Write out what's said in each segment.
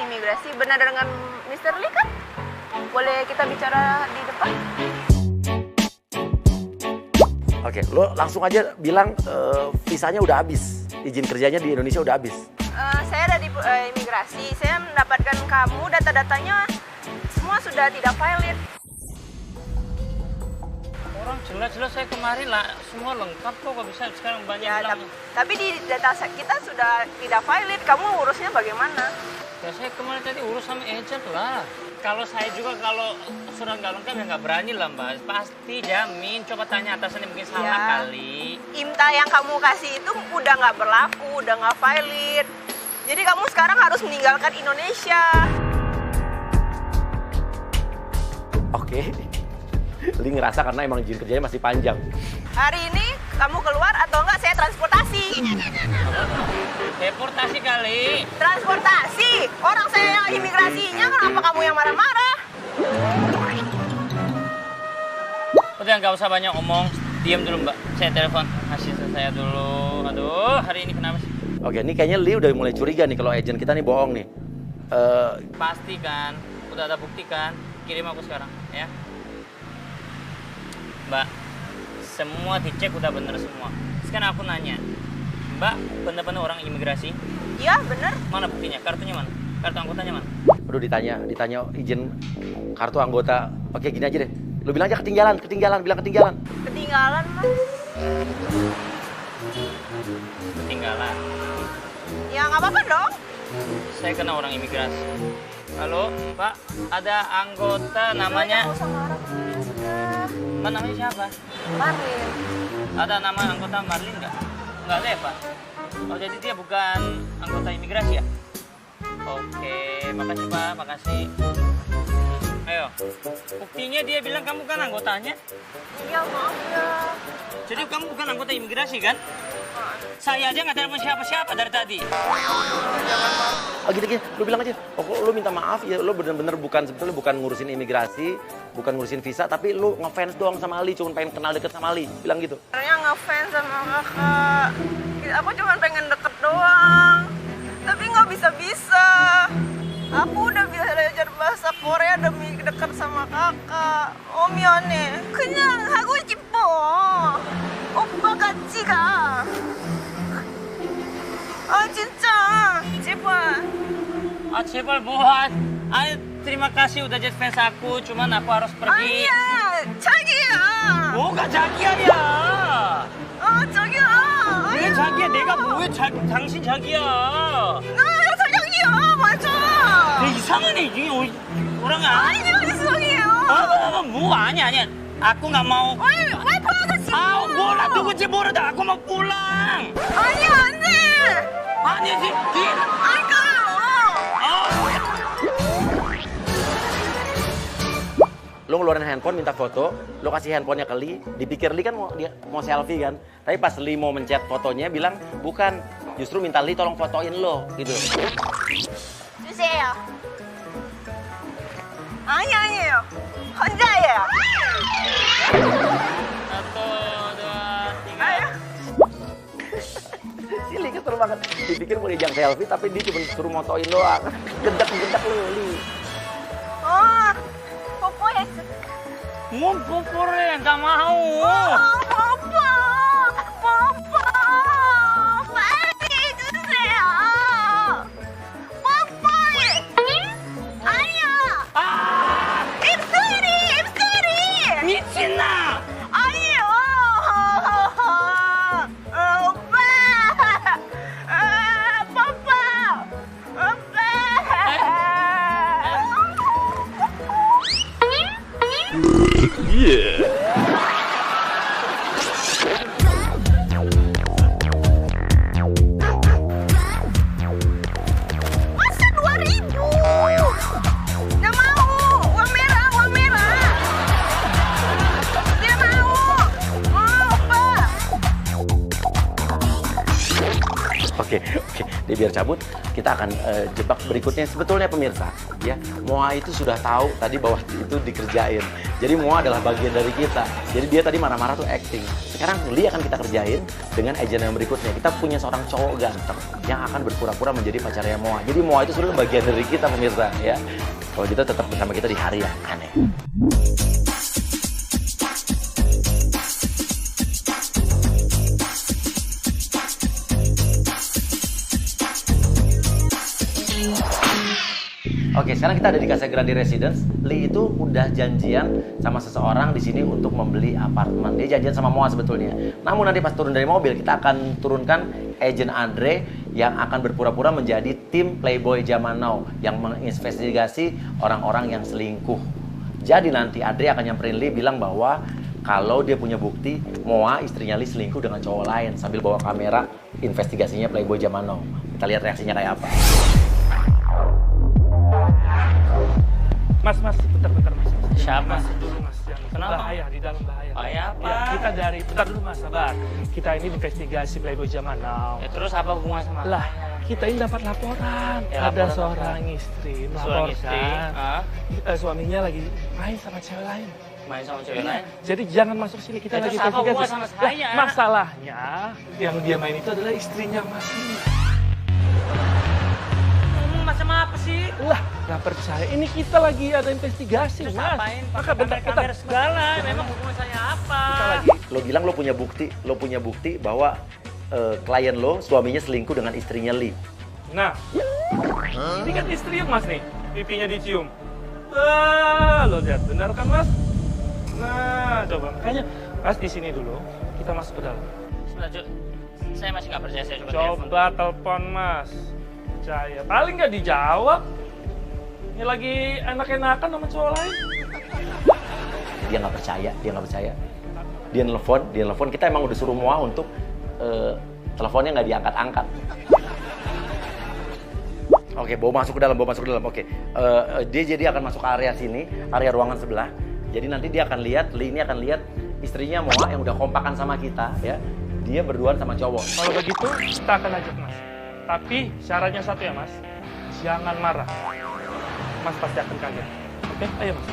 imigrasi. Benar dengan Mr. Lee kan? Boleh kita bicara di depan? Oke, lo langsung aja bilang visanya udah habis. Izin kerjanya di Indonesia udah habis. Saya ada di imigrasi. Saya mendapatkan kamu, data-datanya semua sudah tidak valid. Orang jelas-jelas saya kemarin lah, semua lengkap kok bisa sekarang banyak Ya, bilang. tapi di data kita sudah tidak valid. Kamu urusnya bagaimana? Ya saya kemarin tadi urus sama agent lah. Kalau saya juga kalau surat nggak lengkap ya nggak berani lah mbak. Pasti jamin. Coba tanya atasannya mungkin salah Ya. kali. IMTA yang kamu kasih itu udah nggak berlaku, udah nggak valid. Jadi kamu sekarang harus meninggalkan Indonesia. Oke. Li ngerasa karena emang izin kerjanya masih panjang. Hari ini kamu keluar atau enggak saya transportasi. Deportasi kali. Transportasi? Orang saya yang imigrasinya, kenapa kamu yang marah-marah? Udah nggak usah banyak omong. Diam dulu mbak. Saya telepon asisten saya dulu. Aduh hari ini kenapa sih? Oke, ini kayaknya Li udah mulai curiga nih kalau agent kita nih bohong nih. Pasti kan. Udah ada bukti kan. Kirim aku sekarang ya. Mbak, semua dicek udah bener semua. Sekarang aku nanya, Mbak bener-bener orang imigrasi? Iya, bener. Mana buktinya? Kartunya mana? Kartu anggotanya mana? Aduh ditanya izin kartu anggota. Oke gini aja deh. Lu bilang aja ketinggalan, bilang ketinggalan. Ketinggalan, Mas. Ketinggalan. Ya, nggak apa-apa dong. Saya kena orang imigrasi. Halo, Pak, ada anggota namanya... Nggak usah marah, Mas. Udah. Mbak namanya siapa? Marlin. Ada nama anggota Marlin nggak? Nggak ada ya, Pak? Oh, jadi dia bukan anggota imigrasi ya? Oke, makasih Pak, makasih. Ayo, buktinya dia bilang kamu kan anggotanya. Iya, maaf ya. Jadi kamu bukan anggota imigrasi kan? Saya aja nggak telepon siapa-siapa dari tadi. Oh gitu, lu bilang aja. Oh, lu minta maaf ya, lu bener-bener sebetulnya bukan ngurusin imigrasi, bukan ngurusin visa, tapi lu ngefans doang sama Ali, cuma pengen kenal deket sama Ali. Bilang gitu. Sebenarnya ngefans sama kakak. Aku cuma pengen deket doang. Tapi nggak bisa-bisa. Aku udah belajar bahasa Korea demi deket sama kakak. Oh 미안해. 그냥 하고 싶어. 오빠 같이 가. 아 진짜. 제발. Ah cepat buat. Ayo, terima kasih udah jadi fans aku, cuman aku harus pergi. 아니야. 자기야. 뭐가 자기야야? 자기야. 왜 자기야? 내가 뭐왜 당신 자기야? 나 사장이야. 맞아. 이상하네 이게 orang ah. 아니야 이상해요. 뭐 아니야. Aku nggak mau. 왜 보여줬지? Ah, bola 누군지 모르다. Aku mau pulang. 아니야 안 돼. 아니지. 안 가요. Lu ngeluarin handphone minta foto, lu kasih handphonenya ke Li, dipikir Li kan mau selfie kan. Tapi pas Li mau mencet fotonya bilang bukan, justru minta Li tolong fotoin lo gitu. 주세요. 아니에요. 혼자예요. Satu, dua, tiga. 아유. Si Li kesel banget. Dipikir mau diajak selfie tapi dia cuma suruh motoin doang. Gendak lu Li. 뽀뽀했어. 뭐 뽀뽀래? 나 mau. 뽀뽀. 빨리 해주세요. 뽀뽀해. 아니야. 아, 입술이. 미친나. 아니요. 오빠. 뽀뽀. 오빠. Oke. Dia biar cabut, kita akan jebak berikutnya. Sebetulnya pemirsa, ya, Moa itu sudah tahu tadi bahwa itu dikerjain. Jadi Moa adalah bagian dari kita. Jadi dia tadi marah-marah tuh acting. Sekarang Lee akan kita kerjain dengan agent yang berikutnya. Kita punya seorang cowok ganteng yang akan berpura-pura menjadi pacarnya Moa. Jadi Moa itu sudah bagian dari kita pemirsa, ya. Kalau gitu tetap bersama kita di hari yang aneh. Oke, sekarang kita ada di Casa Grande Residence. Lee itu udah janjian sama seseorang di sini untuk membeli apartemen. Dia janjian sama Moa sebetulnya. Namun nanti pas turun dari mobil, kita akan turunkan agent Andre yang akan berpura-pura menjadi tim Playboy zaman now yang menginvestigasi orang-orang yang selingkuh. Jadi nanti Andre akan nyamperin Lee bilang bahwa kalau dia punya bukti Moa istrinya Lee selingkuh dengan cowok lain sambil bawa kamera investigasinya Playboy zaman now. Kita lihat reaksinya kayak apa. Mas, bentar mas. Siapa? Mas, dulu mas. Yang Kenapa? Bahaya, di dalam bahaya. Bahaya apa? Ya, kita dari, bentar dulu mas, sabar. Kita ini investigasi Playboy zaman now. Ya, terus apa hubungan sama? Lah, kita ini dapat laporan. Ya, Ada laporan seorang istri Seorang istri, melaporkan suaminya lagi main sama cewek lain. main sama cewek lain. Jadi jangan masuk sini, kita Ya, lagi terus apa hubungan investigasi. sama Lah, saya? masalahnya, yang dia main itu adalah istrinya Mas ini. Macam apa sih? Lah, nggak percaya. Ini kita lagi ada investigasi, Terus Mas. ngapain? Maka bentar. Kamera segala. Memang hubungan saya apa? Kita lagi. Lo bilang lo punya bukti bahwa klien lo suaminya selingkuh dengan istrinya Lee. Nah, ini kan istri Mas nih, pipinya dicium. Lo lihat, benar kan Mas? Nah, coba. Makanya Mas di sini dulu, kita masuk ke dalam. Sebentar, Cuk. Saya masih nggak percaya, saya telepon. Coba telepon Mas. Percaya. Paling nggak dijawab. Ini lagi enak-enakan sama cowok lain. Dia nggak percaya. Dia nelfon. Kita emang udah suruh Moa untuk teleponnya nggak diangkat-angkat. Oke, bawa masuk ke dalam. Oke, dia jadi akan masuk ke area sini, area ruangan sebelah. Jadi nanti dia akan lihat, Lee ini akan lihat istrinya Moa yang udah kompakan sama kita, ya. Dia berduaan sama cowok. Kalau begitu, kita akan ajak Mas. Tapi syaratnya satu ya Mas, jangan marah. Mas pasti akan kaget. Oke, ayo Mas.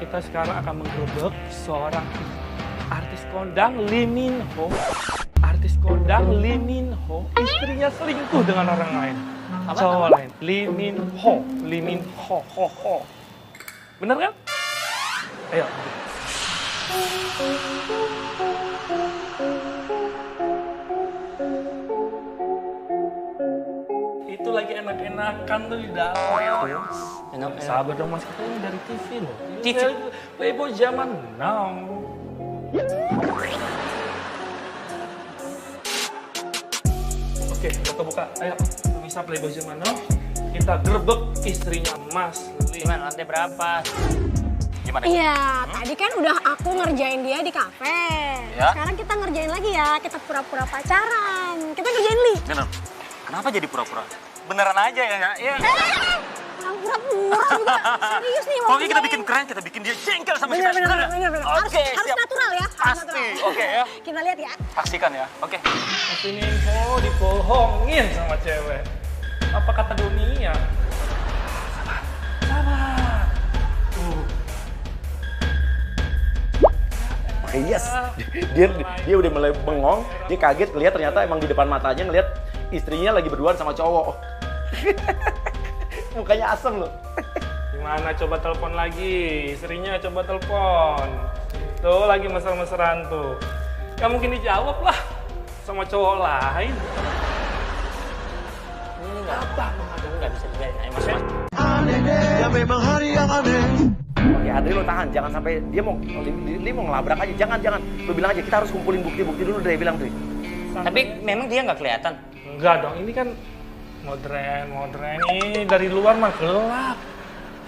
Kita sekarang akan menggerebek seorang artis kondang Lee Min Ho. Istrinya selingkuh dengan orang lain. Cowok lain. Lee Min Ho. Bener kan? Ayo. Itu lagi enak-enakan tuh di dalam. Enak. Sabar dong Mas, kita ini dari TV loh. TV? Playboy zaman now. Oke, kita buka. Ayo, bisa Playboy zaman now. Kita gerebek istrinya Mas Lee. Gimana, lantai berapa? Gimana? Iya, tadi kan udah aku ngerjain dia di kafe. Ya. Sekarang kita ngerjain lagi ya, kita pura-pura pacaran. Kita ngerjain Li. Kenapa jadi pura-pura? Beneran aja ya? Orang pura-pura juga. Serius nih mau Pokoknya kita bikin keren, kita bikin dia jengkel sama kita. Bener. Harus Oke, siap. natural ya. Harus Pasti, natural. oke ya. Kita lihat ya. Saksikan ya, oke. Mas info dibohongin sama cewek. Apa kata dunia? Sabar. Oke, yes. Dia udah mulai bengong, dia kaget ngeliat ternyata emang di depan matanya ngeliat istrinya lagi berduaan sama cowok. Mukanya asem loh. Gimana coba telepon lagi? Istrinya coba telepon. Tuh lagi mesra-mesraan tuh. Gak mungkin dijawab lah sama cowok lain. Ini nggak bisa dibiarin. Ayo mas. Ya memang hari yang aneh. Oke, Adri lo tahan, jangan sampai dia mau ngelabrak aja. Jangan. Lo bilang aja kita harus kumpulin bukti-bukti dulu deh, bilang tuh. Tapi memang dia nggak kelihatan. Enggak dong, ini kan modern. Ini dari luar mah gelap.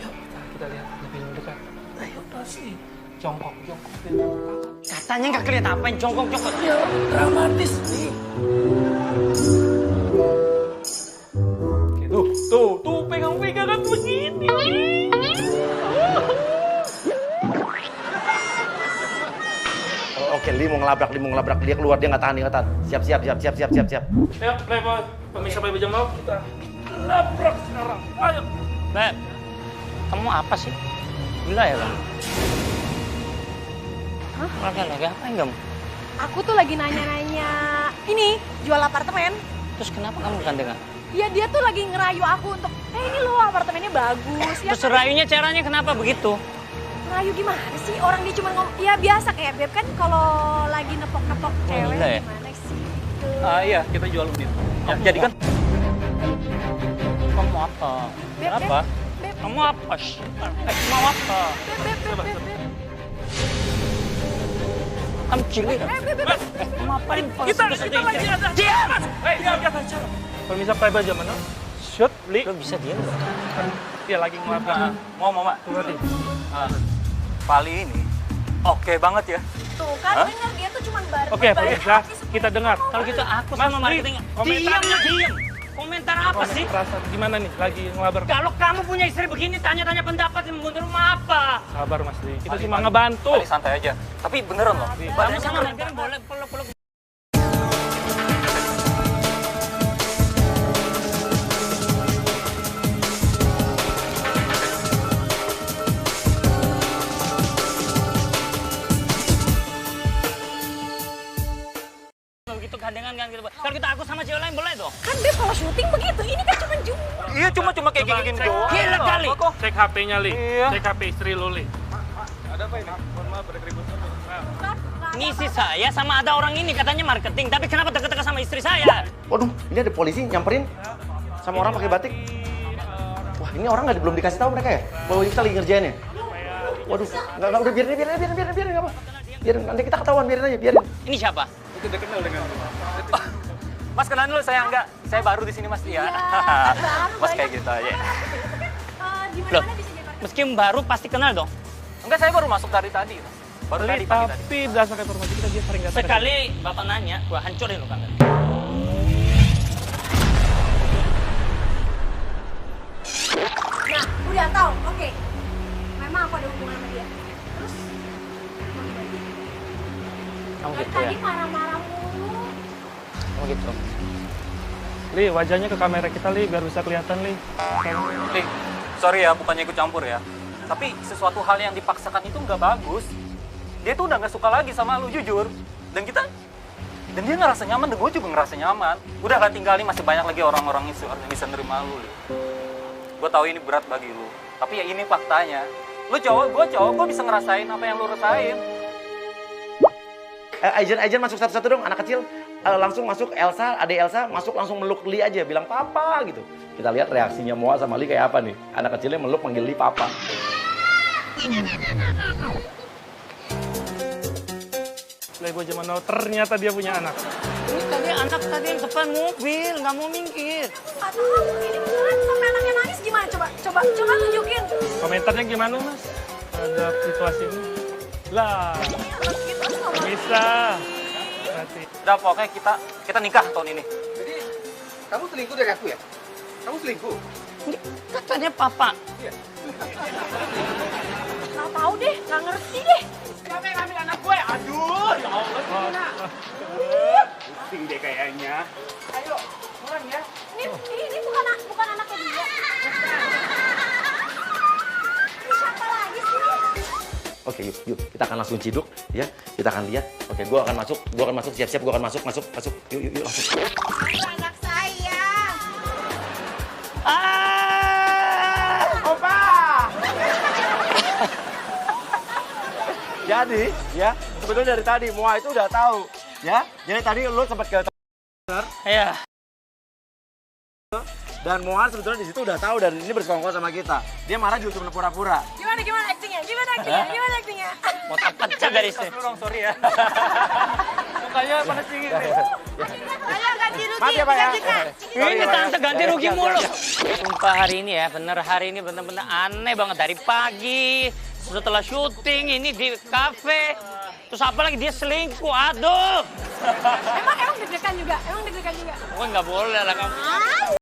Yuk, kita lihat lebih dekat. Ayo, pasti. Jongkok. Katanya nggak kelihatan apa yang jongkok. Ya, dramatis nih. Tuh, pegang-pegangan begini. Oke, Lee mau ngelabrak, dia keluar, dia nggak tahan. Siap. Yuk, Playboy. Pemirsa Playboy Jamal, kita labrak sekarang. Ayo. Beb, kamu apa sih? Gila ya kamu? Hah? Lagi apain kamu? Aku tuh lagi nanya-nanya ini jual apartemen. Terus kenapa kamu gandengan? Ya dia tuh lagi ngerayu aku untuk, ini loh apartemennya bagus. Ya Terus rayunya caranya kenapa begitu? ngerayu gimana sih? Orang dia cuma ngomong, ya biasa kayak Beb kan kalau lagi nepok-nepok cewek gila ya? gimana sih? Gitu. Iya, kita jual unit. Ya, jadi kan Kamu apa? Beb, Kenapa? Beb, Kamu apa? Mau apa? Beb. Kamu cilik. Kamu apain? Kita lagi ada. Diam! Pemirsa Playboy Jamal, shoot, Li. Lo bisa diam nggak? Dia lagi ngelabrak. mau Mak. Berarti. Pali ini oke banget ya. Tuh kan dengar dia tuh cuma Oke, pemirsa, kita dengar. Kalau gitu aku Mas, sama Li, marketing. komentar. Diam. Komentar apa sih? Perasaan gimana nih lagi ngelabrak? Kalau kamu punya istri begini, tanya-tanya pendapat yang menurut rumah apa? Sabar Mas Li, kita Pali, cuma Pali. ngebantu. Pali santai aja. Tapi beneran loh. Kamu sama marketing boleh peluk-peluk. Begitu gandengan kan gitu. Kalau kita aku sama cewek lain boleh dong? Kan Beb kalau syuting begitu, ini kan cuma jual. Iya, cuma kayak gini doang. Gila kali. Cek HP-nya Li, Iya. cek HP istri lu Li. Ngisi saya sama ada orang ini katanya marketing, tapi kenapa deket-deket sama istri saya? Waduh, ini ada polisi nyamperin sama orang pakai batik. Wah, ini orang belum dikasih tahu mereka ya? Bahwa kita lagi ngerjain ya? Waduh, nggak udah biarin nggak apa. Biarin, nanti kita ketahuan, biarin aja, biarin. Ini siapa? Mas kenalan dulu, saya enggak. Saya baru di sini, Mas. Iya. baru Mas banyak. kayak gitu aja. Di Loh, mana bisa jadi meski baru pasti kenal dong. Enggak, saya baru masuk dari tadi, Mas. Baru Li, tadi pagi tadi. tapi berdasarkan informasi kita dia sering datang. Sekali bapak nanya, gua hancurin lo kamera. Nah, udah tahu. Oke. Memang aku ada hubungan sama dia. Terus Kamu dari gitu ya? tadi marah-marah mulu. Kamu gitu. Li, wajahnya ke kamera kita Li, biar bisa kelihatan Li. Nih, sorry ya, bukannya ikut campur ya. Tapi sesuatu hal yang dipaksakan itu nggak bagus. Dia tuh udah nggak suka lagi sama lu, jujur. Dan dia ngerasa nyaman, dan gue juga ngerasa nyaman. Udah lah, tinggalin, masih banyak lagi orang-orang yang bisa nerima lu. Gue tahu ini berat bagi lu. Tapi ya ini faktanya. Lu cowok, gue bisa ngerasain apa yang lu rasain. Agent masuk satu-satu dong, anak kecil. Langsung masuk Elsa, adek Elsa, masuk langsung meluk Li aja, bilang papa gitu. Kita lihat reaksinya Moa sama Li kayak apa nih. Anak kecilnya meluk manggil Li papa. Playboy Jamal Now, ternyata dia punya anak. Ini tadi anak tadi yang depan mobil, nggak mau minggir. Aduh, ini beneran sampai anaknya nangis gimana? Coba tunjukin. Komentarnya gimana Mas? Terhadap situasi ini? Lah, bisa. Berarti. Udah, pokoknya kita nikah tahun ini. Jadi, kamu selingkuh dari aku ya? Kamu selingkuh? Ini katanya papa. Nggak tahu deh, nggak ngerti deh. Siapa yang ambil anak gue? Aduh, ya Allah, gimana? Pusing deh kayaknya. Ayo, pulang ya. Ini bukan anaknya dia. Ini siapa lagi sih? Oke, yuk, kita akan langsung ciduk, ya. Kita akan lihat. Oke, gua akan masuk, siap-siap, gua akan masuk. Yuk, masuk. Anak saya. Opa! Jadi, ya, sebetulnya dari tadi Moa itu udah tahu, ya. Jadi tadi lu sempat ke Ya. dan Moa sebetulnya di situ udah tahu dan ini bersekongkol sama kita. Dia marah juga cuma pura-pura. Gimana actingnya? Otak pecah dari sini. Dulu dong, sorry ya. Mukanya panas dingin. Ayo ganti rugi. Maaf ya, Pak, ya. Ini tante ganti rugi mulu. Sumpah hari ini ya, hari ini bener-bener aneh banget. Dari pagi, setelah syuting ini di kafe. Terus apa lagi dia selingkuh, aduh. Emang deg-degan juga? Pokoknya nggak boleh lah kamu.